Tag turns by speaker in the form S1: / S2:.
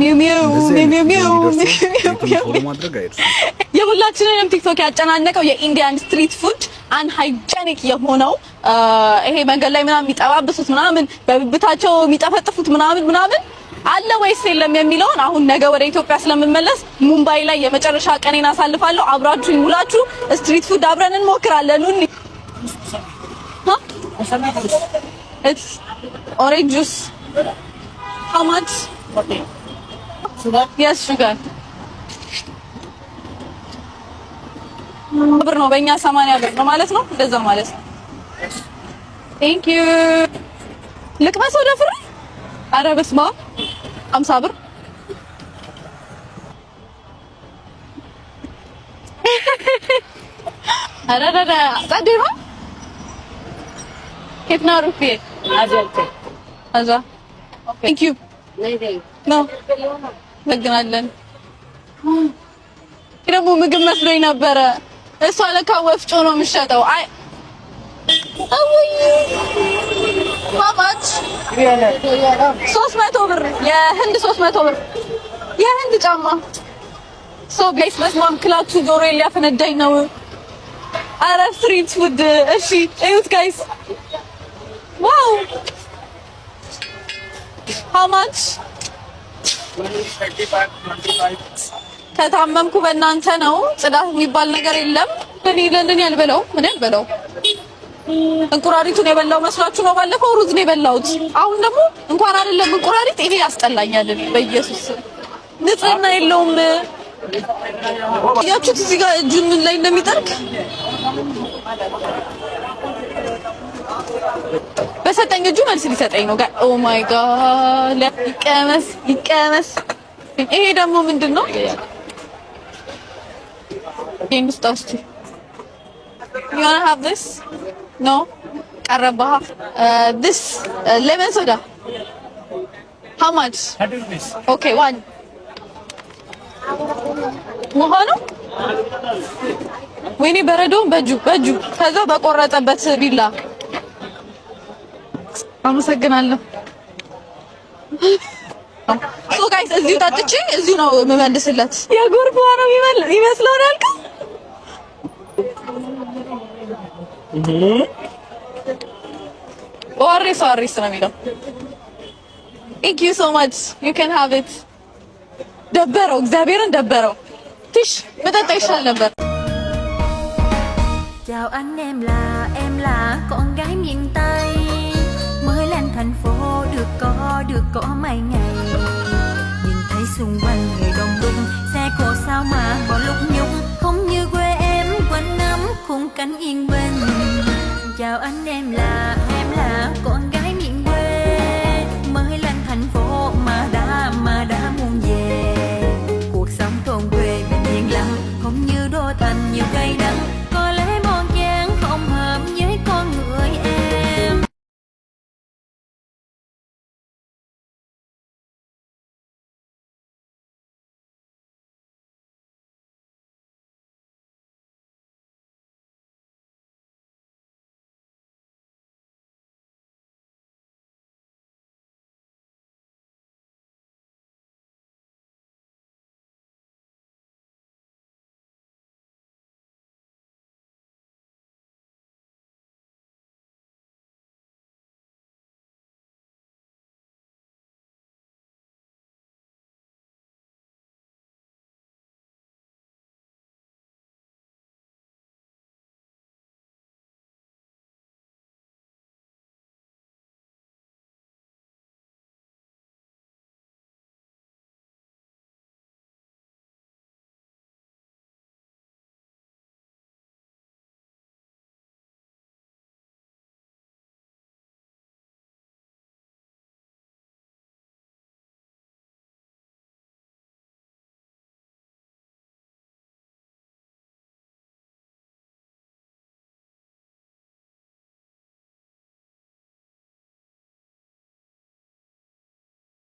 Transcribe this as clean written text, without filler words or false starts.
S1: ሚው ሚው ሚው ሚው የሁላችንንም ቲክቶክ ያጨናነቀው የኢንዲያን ስትሪት ፉድ አንሃይጀኒክ የሆነው ይሄ መንገድ ላይ ምናምን የሚጠባብሱት ምናምን በብብታቸው የሚጠፈጥፉት ምናምን አለ ወይስ የለም የሚለውን አሁን ነገ ወደ ኢትዮጵያ ስለምመለስ ሙምባይ ላይ የመጨረሻ ቀኔን አሳልፋለሁ። አብራችሁኝ ሙላችሁ ስትሪት ፉድ አብረን እንሞክራለን። It's orange juice. How much? Okay. Sugar? Yes, sugar. ብር ነው በእኛ 80 ብር ነው ማለት ነው። እንደዛ ማለት ነው። Thank you. ልቅመስ ወደ ፍሬ? ኧረ በስመ አብ 50 ብር ኧረ ጸዴ ነው። कितना रुपये? 1000 1000 Thank you. No. ደግናለን። ደግሞ ምግብ መስሎኝ ነበረ። እሷ ለካ ወፍጮ ነው የምትሸጠው። አይ አውይ ማማች 300 ብር የህንድ 300 ብር የህንድ ጫማ ሶ ጋይስ መስማም ክላችሁ ጆሮ ሊያፈነዳኝ ነው። አረ ስትሪት ፉድ እሺ እዩት ጋይስ ዋው how much ከታመምኩ በእናንተ ነው። ጽዳት የሚባል ነገር የለም። እኔ ለንደን ያልበላው ምን ያልበላው እንቁራሪቱን የበላው መስሏችሁ ነው። ባለፈው ሩዝ ነው የበላሁት። አሁን ደግሞ እንኳን አይደለም እንቁራሪት ይሄ ያስጠላኛል። በኢየሱስ ንጽህና የለውም። ያችሁት እዚህ ጋር እጁን ምን ላይ እንደሚጠርቅ በሰጠኝ እጁ መልስ ሊሰጠኝ ነው። ኦ ማይ ጋድ ይቀመስ። ይሄ ደግሞ ምንድነው? ውስጥ you wanna have this? No? ቀረባ this lemon soda. How much? 100 rupees. Okay, one. ውሃ ነው? ወይኔ በረዶም በእጁ ከዛ በቆረጠበት ቢላ አመሰግናለሁ። ሶ ጋይስ እዚሁ ታጥቼ እዚሁ ነው የምመልስለት። የጎርፍ ውሃ ነው ይመስለው ነው ያልከው? ኦሬስ ነው የሚለው። Thank you so much. You can have it. ደበረው እግዚአብሔርን ደበረው። ትሽ መጠጣ ይሻል ነበር።
S2: Chào anh em là con gái miền Tây mới lên thành phố được có mấy ngày